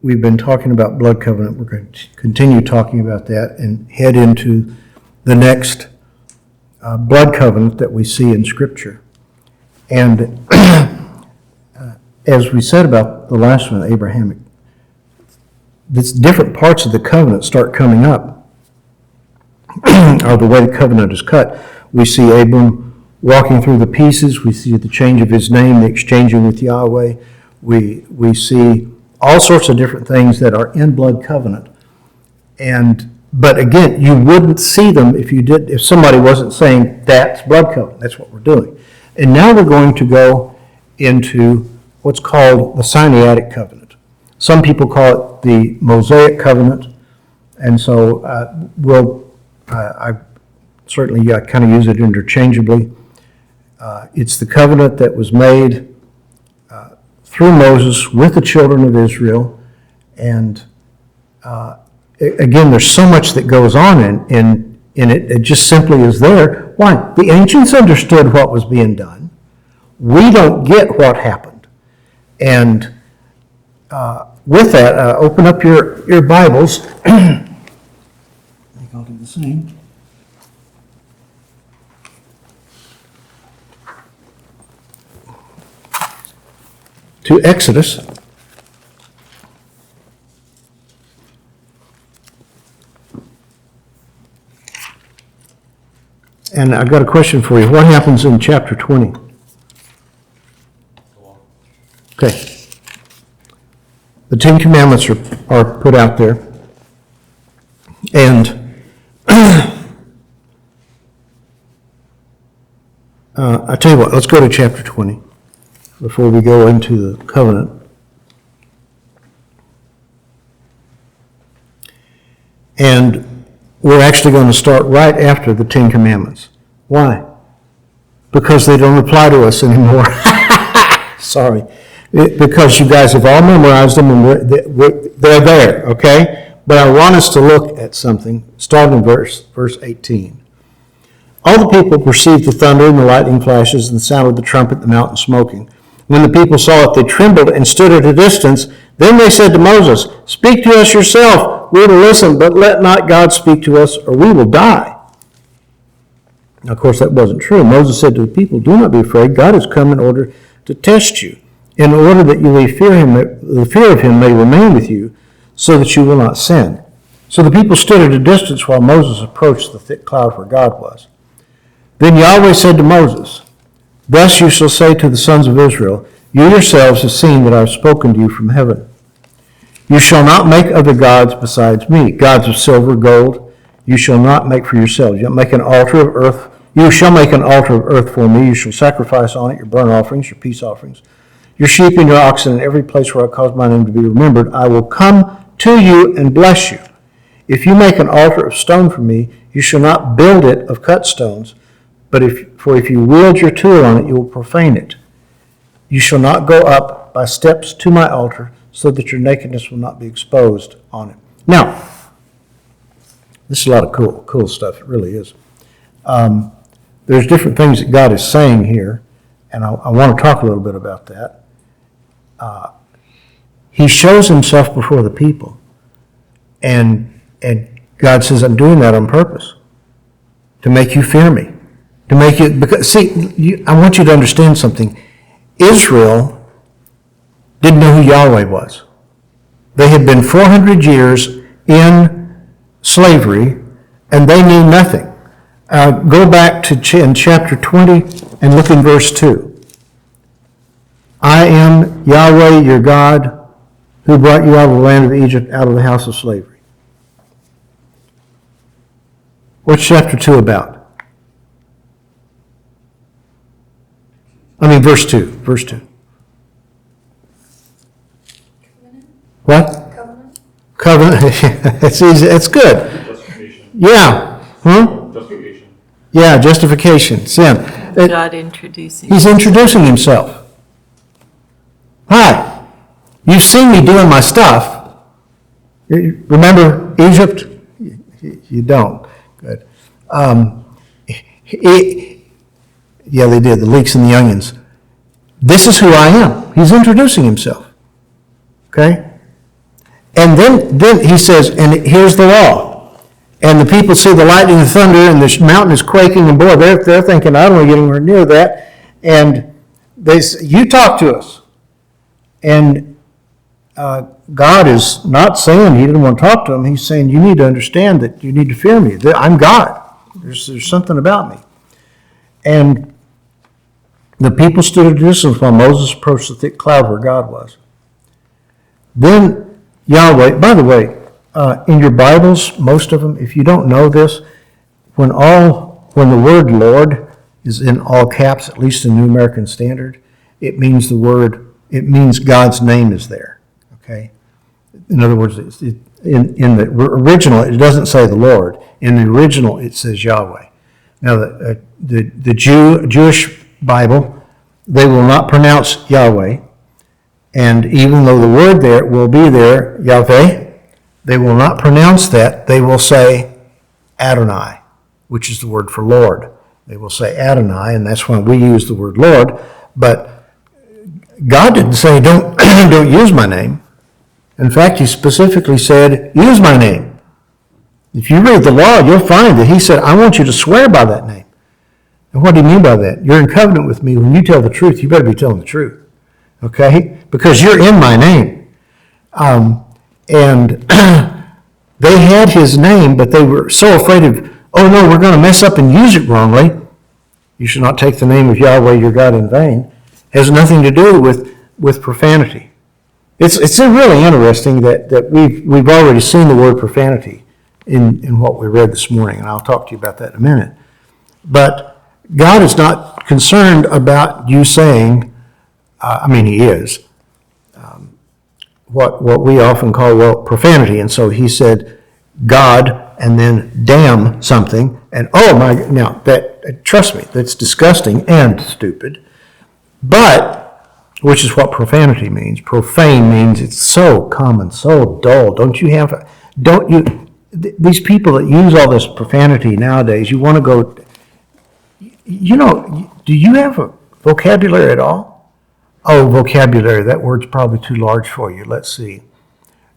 we've been talking about blood covenant. We're going to continue talking about that and head into the next blood covenant that we see in Scripture. And as we said about the last one, Abrahamic, these different parts of the covenant start coming up, or the way the covenant is cut. We see Abram walking through the pieces. We see the change of his name, the exchanging with Yahweh. We see all sorts of different things that are in blood covenant. But again, you wouldn't see them if somebody wasn't saying that's blood covenant. That's what we're doing. And now we're going to go into what's called the Sinaitic covenant. Some people call it the Mosaic covenant, and so I certainly kind of use it interchangeably. It's the covenant that was made through Moses with the children of Israel, and again, there's so much that goes on in it. It just simply is there. Why? The ancients understood what was being done. We don't get what happened. And with that, open up your Bibles. I think I'll do the same. To Exodus. And I've got a question for you. What happens in chapter 20? Okay. The Ten Commandments are put out there. And I tell you what, let's go to chapter 20 before we go into the covenant. And we're actually going to start right after the Ten Commandments. Why? Because they don't apply to us anymore. Sorry. Because you guys have all memorized them and they're there, okay? But I want us to look at something, starting in verse 18. All the people perceived the thunder and the lightning flashes and the sound of the trumpet and the mountain smoking. When the people saw it, they trembled and stood at a distance. Then they said to Moses, "Speak to us yourself. We will listen, but let not God speak to us, or we will die." Now, of course, that wasn't true. Moses said to the people, "Do not be afraid. God has come in order to test you, in order that you may fear him, the fear of him may remain with you, so that you will not sin." So the people stood at a distance while Moses approached the thick cloud where God was. Then Yahweh said to Moses, "Thus you shall say to the sons of Israel, you yourselves have seen that I have spoken to you from heaven. You shall not make other gods besides me, gods of silver, gold. You shall not make for yourselves. You shall make an altar of earth. You shall make an altar of earth for me. You shall sacrifice on it your burnt offerings, your peace offerings, your sheep and your oxen, in every place where I cause my name to be remembered. I will come to you and bless you. If you make an altar of stone for me, you shall not build it of cut stones, but if you wield your tool on it, you will profane it. You shall not go up by steps to my altar, so that your nakedness will not be exposed on it." Now, this is a lot of cool stuff. It really is. There's different things that God is saying here, and I want to talk a little bit about that. He shows himself before the people, and God says, "I'm doing that on purpose, to make you fear me, to make you." Because I want you to understand something. Israel didn't know who Yahweh was. They had been 400 years in slavery, and they knew nothing. Go back to in chapter 20 and look in verse 2. "I am Yahweh your God, who brought you out of the land of Egypt, out of the house of slavery." What's chapter 2 about? Verse 2. Verse 2. What? Covenant. It's easy. It's good. Justification. Yeah. Justification. Yeah, justification. Sin. God introducing. He's introducing himself. Hi. You've seen me doing my stuff. Remember Egypt? You don't. Good. Yeah, they did. The leeks and the onions. This is who I am. He's introducing himself. Okay? And then he says, and here's the law. And the people see the lightning and thunder, and the mountain is quaking, and boy, they're thinking, I don't want to get anywhere near that. And they say, you talk to us. And God is not saying he didn't want to talk to him. He's saying, you need to understand that you need to fear me. I'm God. There's something about me. And the people stood at a distance while Moses approached the thick cloud where God was. Then Yahweh, by the way, in your Bibles, most of them, if you don't know this, when the word Lord is in all caps, at least in New American Standard, it means God's name is there. Okay? In other words, in the original, it doesn't say the Lord. In the original, it says Yahweh. Now, the Jewish Bible, they will not pronounce Yahweh. And even though the word there will be there, Yahweh, they will not pronounce that. They will say Adonai, which is the word for Lord. They will say Adonai, and that's why we use the word Lord. But God didn't say, don't use my name. In fact, he specifically said, use my name. If you read the law, you'll find that he said, I want you to swear by that name. And what do you mean by that? You're in covenant with me. When you tell the truth, you better be telling the truth. Okay? Because you're in my name. And they had his name, but they were so afraid of, oh no, we're going to mess up and use it wrongly. You should not take the name of Yahweh your God in vain. It has nothing to do with profanity. It's really interesting that we've already seen the word profanity in what we read this morning, and I'll talk to you about that in a minute. But God is not concerned about you saying, he is, what we often call, profanity. And so he said, God, and then damn something, and now trust me, that's disgusting and stupid. But, which is what profanity means. Profane means it's so common, so dull. These people that use all this profanity nowadays, you want to go, do you have a vocabulary at all? Oh, vocabulary, that word's probably too large for you. Let's see.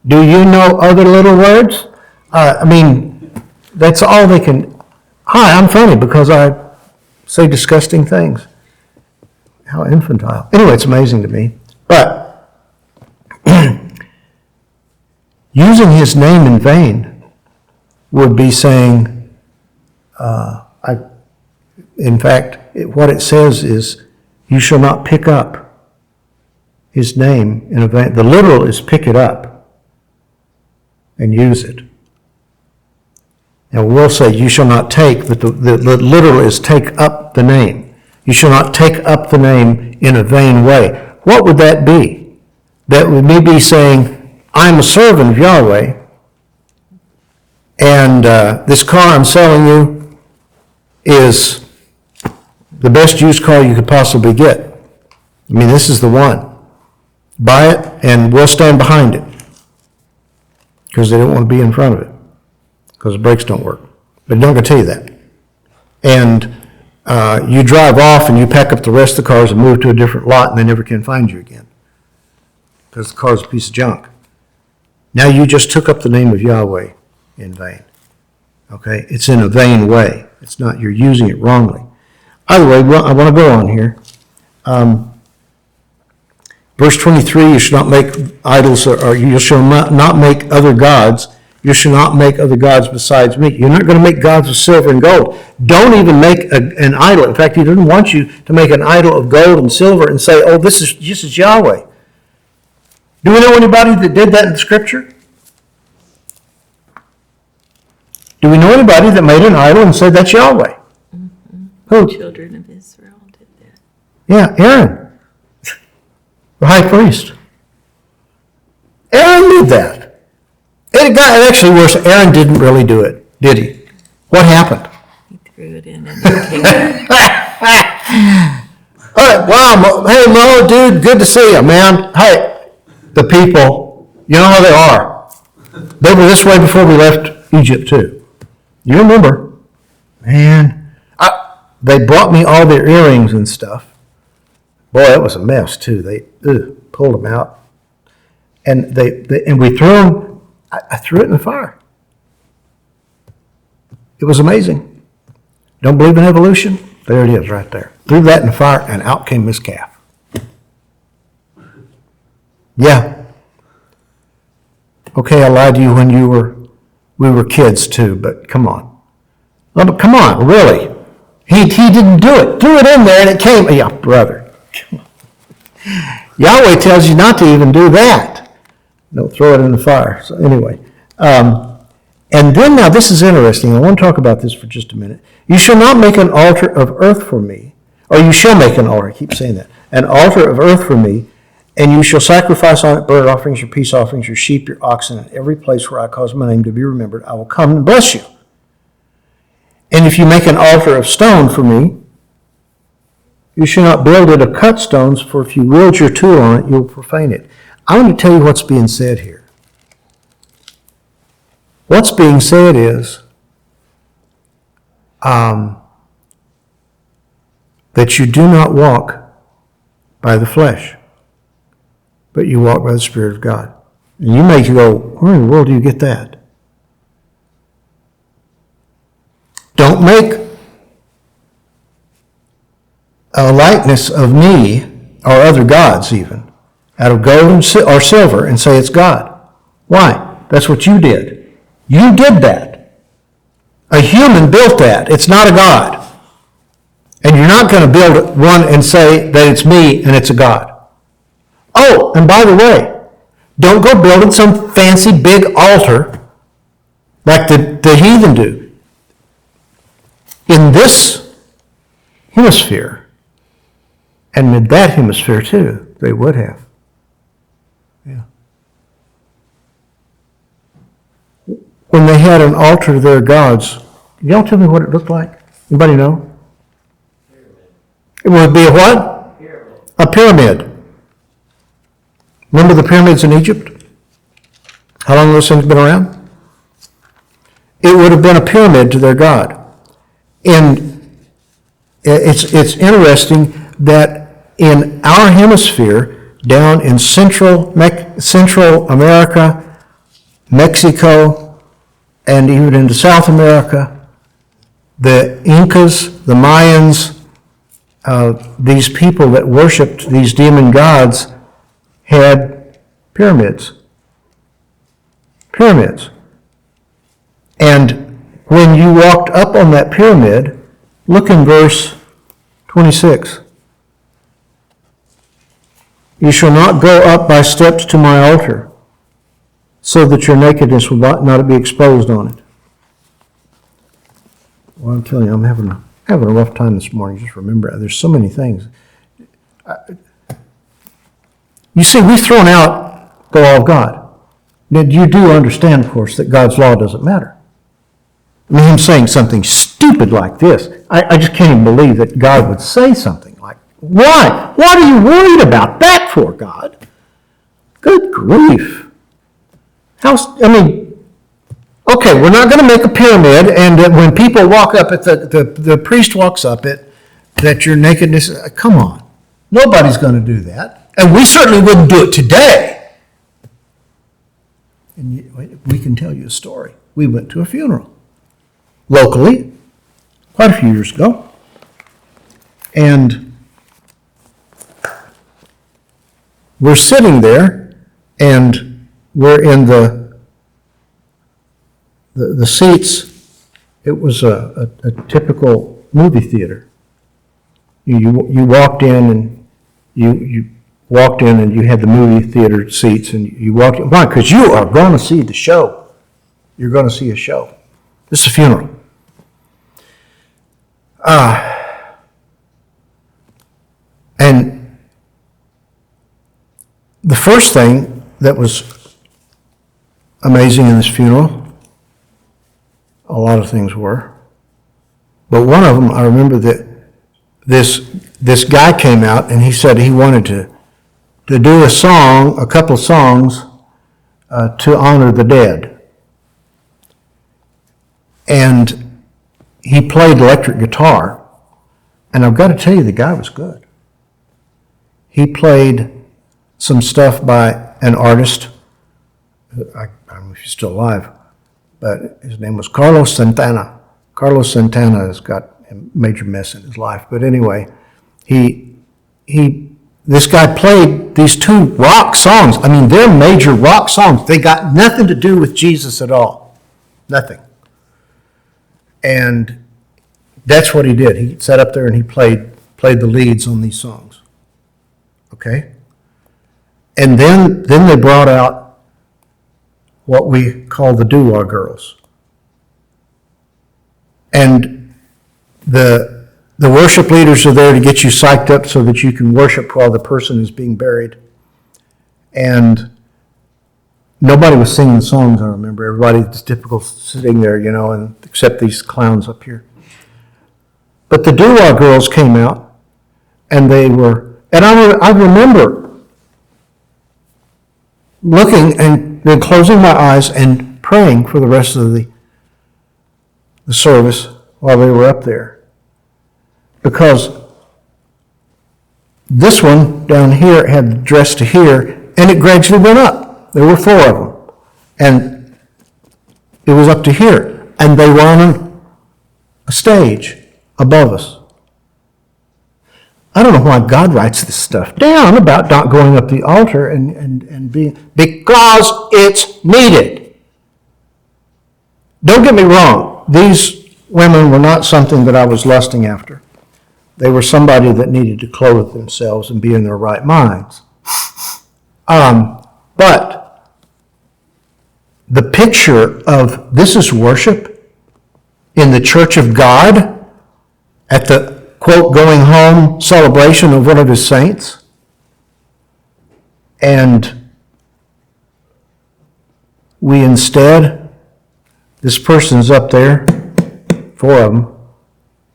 Do you know other little words? That's all they can. Hi, I'm funny because I say disgusting things. How infantile. Anyway, it's amazing to me. But using his name in vain would be saying, in fact, what it says is, you shall not pick up his name in a vain. The literal is pick it up and use it. Now we'll say you shall not take, but the literal is take up the name. You shall not take up the name in a vain way. What would that be? That would be saying, I'm a servant of Yahweh, and this car I'm selling you is the best used car you could possibly get. This is the one. Buy it, and we'll stand behind it. Because they don't want to be in front of it. Because the brakes don't work. But they're not going to tell you that. And you drive off, and you pack up the rest of the cars and move to a different lot, and they never can find you again. Because the car's a piece of junk. Now you just took up the name of Yahweh in vain. Okay? It's in a vain way. It's not, you're using it wrongly. Either way, I want to go on here. Verse 23, you shall not make idols, or you shall not make other gods. You shall not make other gods besides me. You're not going to make gods of silver and gold. Don't even make an idol. In fact, he doesn't want you to make an idol of gold and silver and say, oh, this is Yahweh. Do we know anybody that did that in Scripture? Do we know anybody that made an idol and said that's Yahweh? Mm-hmm. Who? The children of Israel did that. Yeah, Aaron. The high priest. Aaron did that. It got actually worse. Aaron didn't really do it, did he? What happened? He threw it in and it came out. All right, wow. Hey, Mo, dude, good to see you, man. Hey, the people, you know how they are. They were this way before we left Egypt, too. You remember? Man, they brought me all their earrings and stuff. Boy, it was a mess, too. They pulled them out. And and we threw them, I threw it in the fire. It was amazing. Don't believe in evolution? There it is right there. Threw that in the fire and out came this calf. Yeah. Okay, I lied to you when we were kids too, but come on. Oh, but come on, really. He didn't do it. Threw it in there and it came. Yeah, brother. Come on. Yahweh tells you not to even do that. Don't throw it in the fire. So anyway, and then now this is interesting. I want to talk about this for just a minute. You shall not make an altar of earth for me, or you shall make an altar. I keep saying that. An altar of earth for me, and you shall sacrifice on it burnt offerings, your peace offerings, your sheep, your oxen, and every place where I cause my name to be remembered, I will come and bless you. And if you make an altar of stone for me, you shall not build it of cut stones, for if you wield your tool on it, you will profane it. I want to tell you what's being said here. What's being said is that you do not walk by the flesh, but you walk by the Spirit of God. And you may go, where in the world do you get that? Don't make a likeness of me or other gods even out of gold or silver and say it's God. Why? That's what you did. You did that. A human built that. It's not a God. And you're not going to build one and say that it's me and it's a God. Oh, and by the way, don't go building some fancy big altar like the heathen do. In this hemisphere, and in that hemisphere too, they would have. Yeah. When they had an altar to their gods, y'all tell me what it looked like? Anybody know? It would be a what? Pyramid. A pyramid. Remember the pyramids in Egypt? How long have those things been around? It would have been a pyramid to their god. And it's interesting that in our hemisphere, down in Central America, Mexico, and even into South America, the Incas, the Mayans, these people that worshipped these demon gods had pyramids. Pyramids. And when you walked up on that pyramid, look in verse 26. You shall not go up by steps to my altar, so that your nakedness will not be exposed on it. Well, I'm telling you, I'm having a rough time this morning. Just remember, there's so many things. You see, we've thrown out the law of God. Now, you do understand, of course, that God's law doesn't matter. I mean, him saying something stupid like this, I just can't even believe that God would say something like, why? What are you worried about that for, God? Good grief. Okay, we're not going to make a pyramid, and when people walk up it, the priest walks up it, that your nakedness, come on. Nobody's going to do that. And we certainly wouldn't do it today. And we can tell you a story. We went to a funeral locally quite a few years ago. And we're sitting there, and we're in the seats. It was a typical movie theater. You walked in, and you walked in, and you had the movie theater seats, and you walked in. Why? Because you are going to see the show. You're going to see a show. This is a funeral. And the first thing that was amazing in this funeral, a lot of things were, but one of them, I remember that this guy came out and he said he wanted to do a couple songs to honor the dead. And he played electric guitar, and I've got to tell you, the guy was good. He played some stuff by an artist I don't know if he's still alive, but his name was Carlos Santana. Carlos Santana has got a major mess in his life. But anyway, this guy played these two rock songs. I mean, they're major rock songs. They got nothing to do with Jesus at all. Nothing. And that's what he did. He sat up there and he played the leads on these songs. Okay? And then they brought out what we call the doo-wah girls. And the worship leaders are there to get you psyched up so that you can worship while the person is being buried. And nobody was singing songs, I remember. Everybody was typical sitting there, and except these clowns up here. But the doo-wah girls came out, and they were, and I remember looking and then closing my eyes and praying for the rest of the service while they were up there. Because this one down here had the dress to here, and it gradually went up. There were 4 of them. And it was up to here. And they were on a stage above us. I don't know why God writes this stuff down about not going up the altar and being, because it's needed. Don't get me wrong. These women were not something that I was lusting after. They were somebody that needed to clothe themselves and be in their right minds. But the picture of this is worship in the church of God at the, quote, going home celebration of one of his saints. And we instead, this person's up there, 4 of them,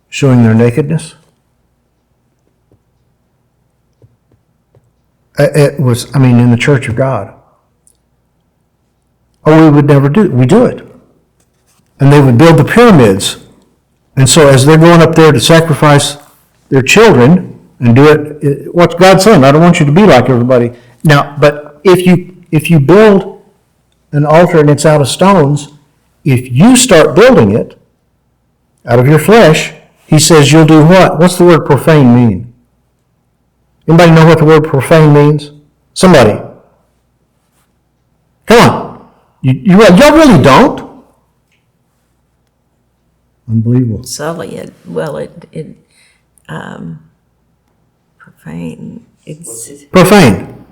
showing their nakedness. It was, in the church of God. Oh, we would never do it. We do it. And they would build the pyramids. And so as they're going up there to sacrifice their children and do it, what's God saying? I don't want you to be like everybody. Now, but if you build an altar and it's out of stones, if you start building it out of your flesh, he says you'll do what? What's the word profane mean? Anybody know what the word profane means? Somebody. Come on. Y'all really don't? Unbelievable. Sully it, profane, it's, Profane.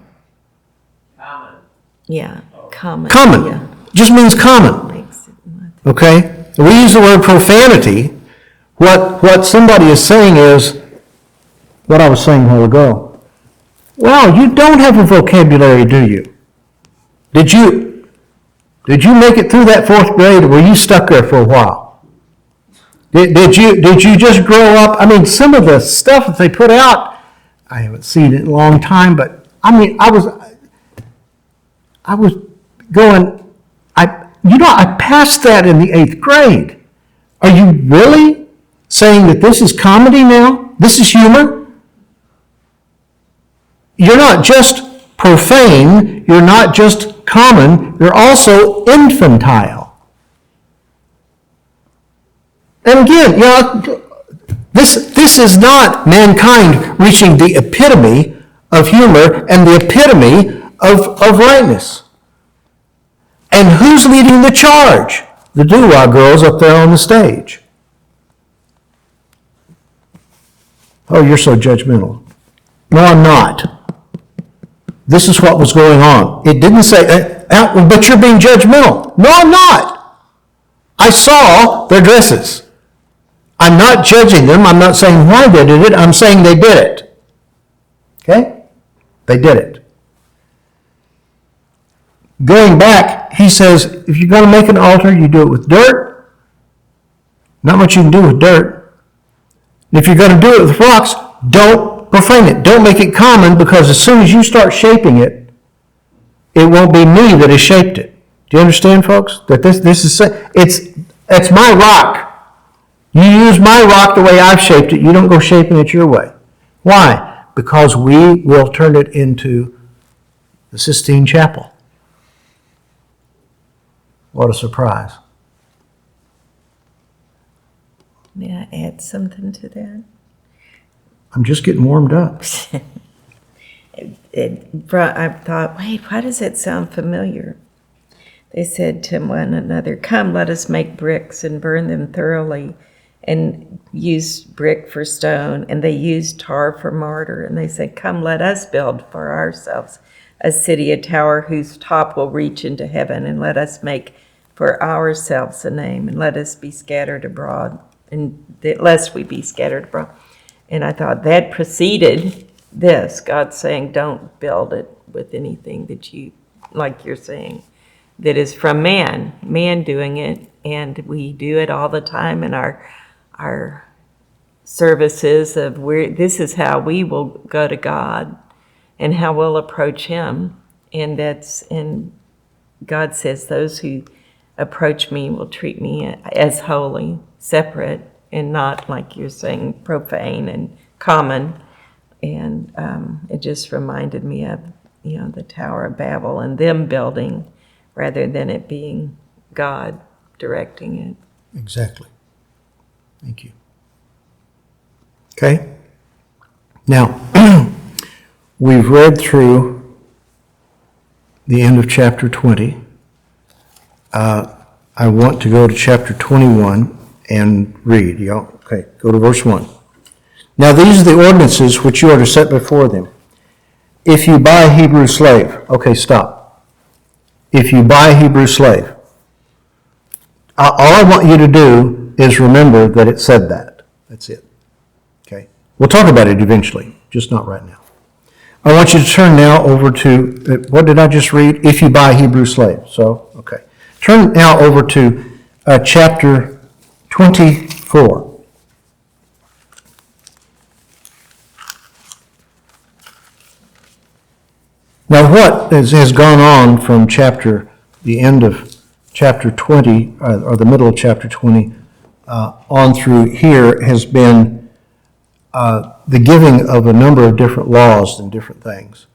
yeah, common. Common. Yeah. Just means common. Makes it not- Okay? We use the word profanity. What somebody is saying is what I was saying a while ago. Wow, you don't have a vocabulary, do you? Did you make it through that 4th grade, or were you stuck there for a while? Did you just grow up? Some of the stuff that they put out, I haven't seen it in a long time, but I was going, I passed that in the 8th grade. Are you really saying that this is comedy now? This is humor? You're not just profane, you're not just common, you're also infantile. And again, this is not mankind reaching the epitome of humor and the epitome of rightness. And who's leading the charge? The doo-wah girls up there on the stage. Oh, you're so judgmental. No, I'm not. This is what was going on. It didn't say, but you're being judgmental. No, I'm not. I saw their dresses. I'm not judging them. I'm not saying why they did it. I'm saying they did it. Okay? They did it. Going back, he says, if you're going to make an altar, you do it with dirt. Not much you can do with dirt. And if you're going to do it with rocks, don't profane it. Don't make it common, because as soon as you start shaping it, it won't be me that has shaped it. Do you understand, folks? That this is it's my rock. You use my rock the way I've shaped it. You don't go shaping it your way. Why? Because we will turn it into the Sistine Chapel. What a surprise. May I add something to that? I'm just getting warmed up. I thought, wait, why does that sound familiar? They said to one another, "Come, let us make bricks and burn them thoroughly," and use brick for stone, and they used tar for mortar. And they said, "Come, let us build for ourselves a city, a tower whose top will reach into heaven, and let us make for ourselves a name, and let us be scattered abroad, and lest we be scattered abroad." And I thought that preceded this, God saying, don't build it with anything that you, like you're saying, that is from man doing it, and we do it all the time in our services of where this is how we will go to God and how we'll approach Him, and God says those who approach me will treat me as holy, separate, and not, like you're saying, profane and common. And it just reminded me of, the Tower of Babel and them building rather than it being God directing it. Exactly. Thank you. Okay. Now, we've read through the end of chapter 20. I want to go to chapter 21 and read. Okay, go to verse 1. Now these are the ordinances which you are to set before them. If you buy a Hebrew slave, okay, stop. If you buy a Hebrew slave, all I want you to do is remember that it said that. That's it. Okay? We'll talk about it eventually, just not right now. I want you to turn now over to, what did I just read? If you buy a Hebrew slave. So, okay. Turn now over to chapter 24. Now what has gone on from the end of chapter 20, or the middle of chapter 20, on through here has been the giving of a number of different laws and different things.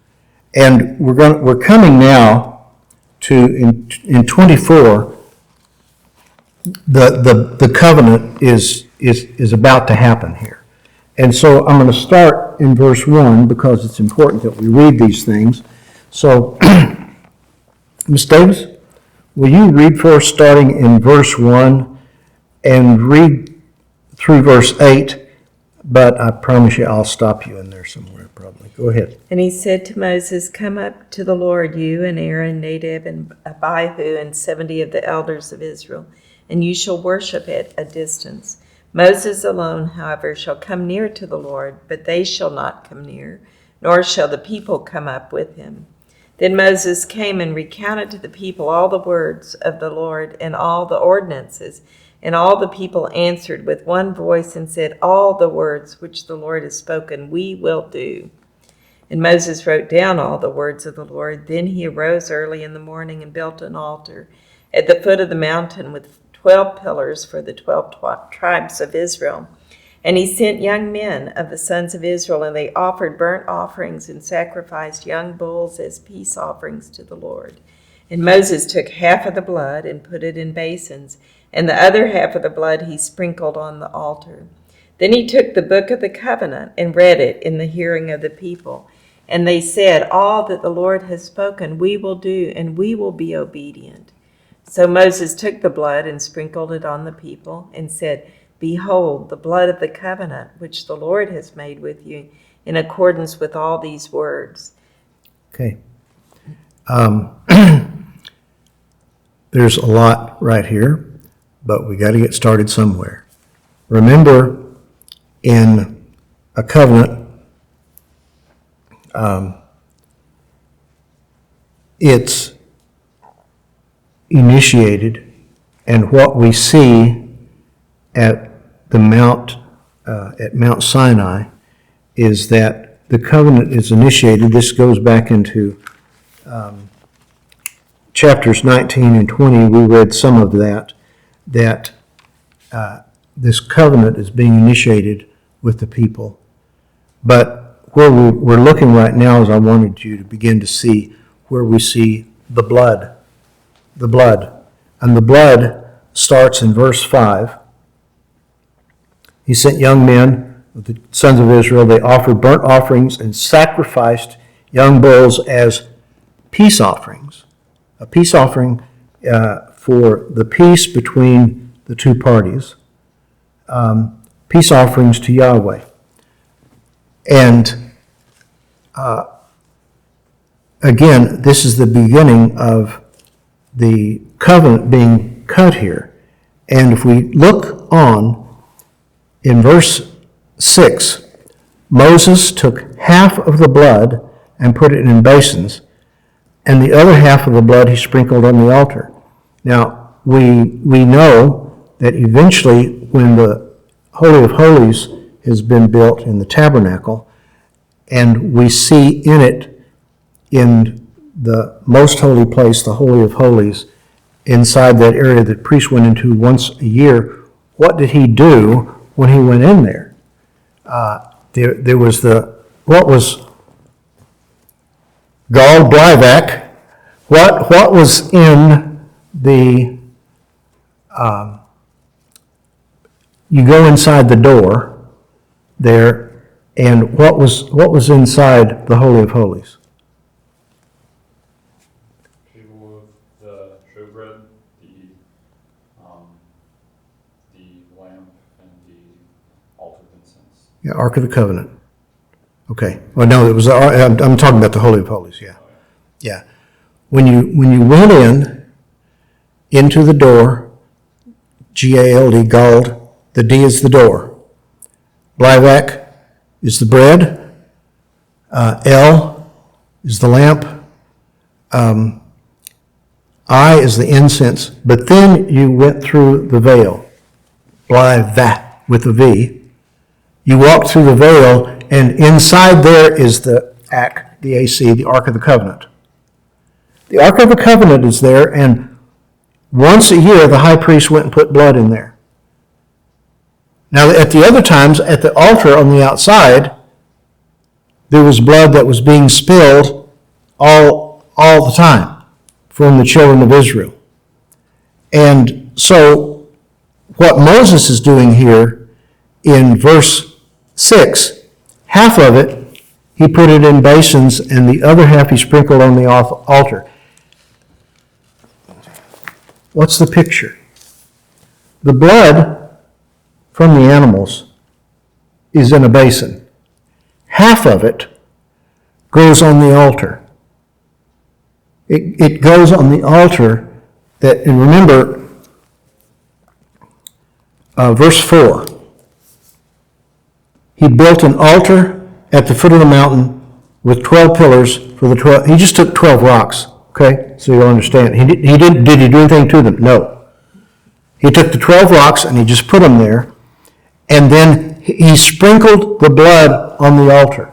And we're coming now to, in 24, the covenant is about to happen here. And so I'm going to start in verse 1 because it's important that we read these things. So, Ms. Davis, will you read for us starting in verse 1 and read through verse 8? But I promise you I'll stop you in there somewhere probably. Go ahead. And he said to Moses, "Come up to the Lord, you and Aaron, Nadab, and Abihu, and 70 of the elders of Israel, and you shall worship at a distance. Moses alone, however, shall come near to the Lord, but they shall not come near, nor shall the people come up with him." Then Moses came and recounted to the people all the words of the Lord and all the ordinances. And all the people answered with one voice and said, "All the words which the Lord has spoken, we will do." And Moses wrote down all the words of the Lord. Then he arose early in the morning and built an altar at the foot of the mountain with 12 pillars for the 12 tribes of Israel. And he sent young men of the sons of Israel, and they offered burnt offerings and sacrificed young bulls as peace offerings to the Lord. And Moses took half of the blood and put it in basins, and the other half of the blood he sprinkled on the altar. Then he took the book of the covenant and read it in the hearing of the people. And they said, "All that the Lord has spoken we will do, and we will be obedient." So Moses took the blood and sprinkled it on the people and said, "Behold, the blood of the covenant which the Lord has made with you in accordance with all these words." Okay. There's a lot right here, but we got to get started somewhere. Remember, in a covenant, it's initiated, and what we see at the Mount Sinai is that the covenant is initiated. This goes back into chapters 19 and 20. We read some of that this covenant is being initiated with the people. But where we're looking right now is I wanted you to begin to see where we see the blood. And the blood starts in verse 5. He sent young men, the sons of Israel. They offered burnt offerings and sacrificed young bulls as peace offerings. A peace offering for the peace between the two parties. Peace offerings to Yahweh. And again, this is the beginning of the covenant being cut here. And if we look on in verse 6, Moses took half of the blood and put it in basins, and the other half of the blood he sprinkled on the altar. Now, we know that eventually when the Holy of Holies has been built in the tabernacle, and we see in it, in the most holy place, the Holy of Holies, inside that area that priests went into once a year, what did he do when he went in there? There was what was gall blivak. What was in the, you go inside the door there, and what was inside the Holy of Holies? Table of the showbread, the lamp, and the altar of incense. Yeah, Ark of the Covenant. Okay. Well, no, it was. I'm talking about the Holy of Holies. Yeah, yeah. When you went into the door, G-A-L-D, gald. The D is the door. Blivak is the bread. L is the lamp. I is the incense. But then you went through the veil. Blivak with a V. You walk through the veil, and inside there is the AC, the AC, the Ark of the Covenant. The Ark of the Covenant is there, and once a year the high priest went and put blood in there. Now, at the other times, at the altar on the outside, there was blood that was being spilled all the time from the children of Israel. And so, what Moses is doing here in verse 6, half of it, he put it in basins, and the other half he sprinkled on the altar. What's the picture? The blood from the animals is in a basin. Half of it goes on the altar. It goes on the altar that, and remember, verse 4. He built an altar at the foot of the mountain with 12 pillars for the 12. He just took 12 rocks, okay? So you'll understand. Did he do anything to them? No. He took the 12 rocks and he just put them there. And then he sprinkled the blood on the altar.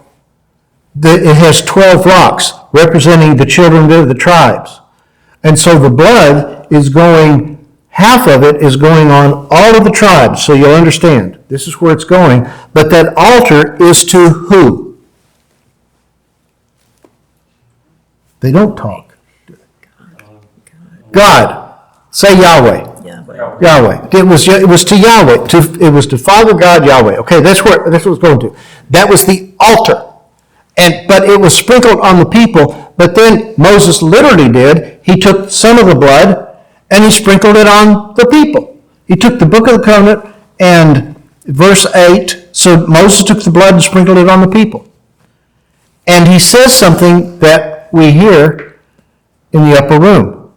It has 12 rocks representing the children of the tribes. And so the blood is going, half of it is going on all of the tribes. So you'll understand. This is where it's going. But that altar is to who? They don't talk. God. Say Yahweh. Yahweh. It was to Yahweh. It was to Father God, Yahweh. Okay, that's what it's going to. That was the altar. But it was sprinkled on the people. But then Moses literally did. He took some of the blood and he sprinkled it on the people. He took the book of the covenant and verse 8. So Moses took the blood and sprinkled it on the people. And he says something that we hear in the upper room.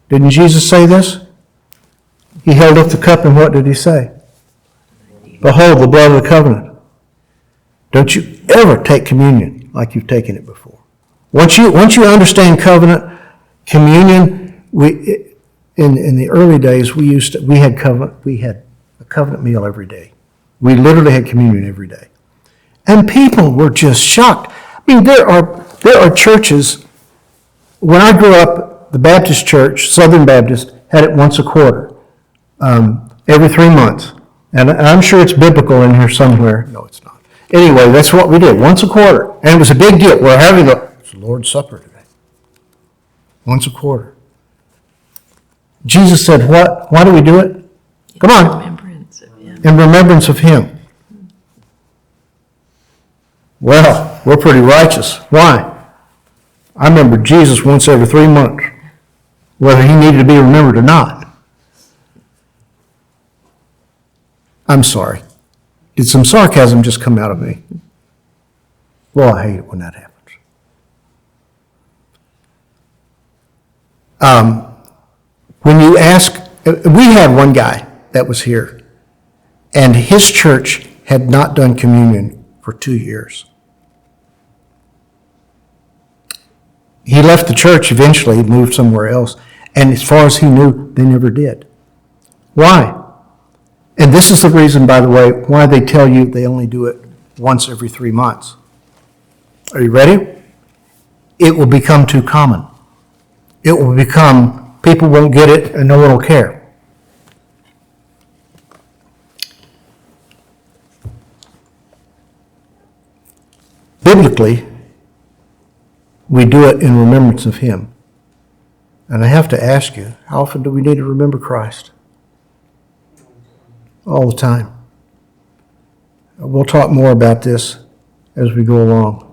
Didn't Jesus say this? He held up the cup, and what did he say? Behold, the blood of the covenant. Don't you ever take communion like you've taken it before. Once you understand covenant, communion, in the early days we had a covenant meal every day. We literally had communion every day. And people were just shocked. I mean, there are churches. When I grew up, the Baptist Church, Southern Baptist, had it once a quarter, every 3 months. And I'm sure it's biblical in here somewhere. No, it's not. Anyway, that's what we did, once a quarter. And it was a big deal. We're having the Lord's Supper today. Once a quarter. Jesus said what? Why do we do it? Come on. Remembrance of him. In remembrance of him. Well, we're pretty righteous. Why? I remember Jesus once every 3 months, whether he needed to be remembered or not. I'm sorry. Did some sarcasm just come out of me? Well, I hate it when that happens. When you ask, we had one guy that was here, and his church had not done communion for 2 years. He left the church eventually, he moved somewhere else, and as far as he knew, they never did. Why? And this is the reason, by the way, why they tell you they only do it once every 3 months. Are you ready? It will become too common. It will become, people won't get it and no one will care. Biblically, we do it in remembrance of him. And I have to ask you, how often do we need to remember Christ? All the time. We'll talk more about this as we go along.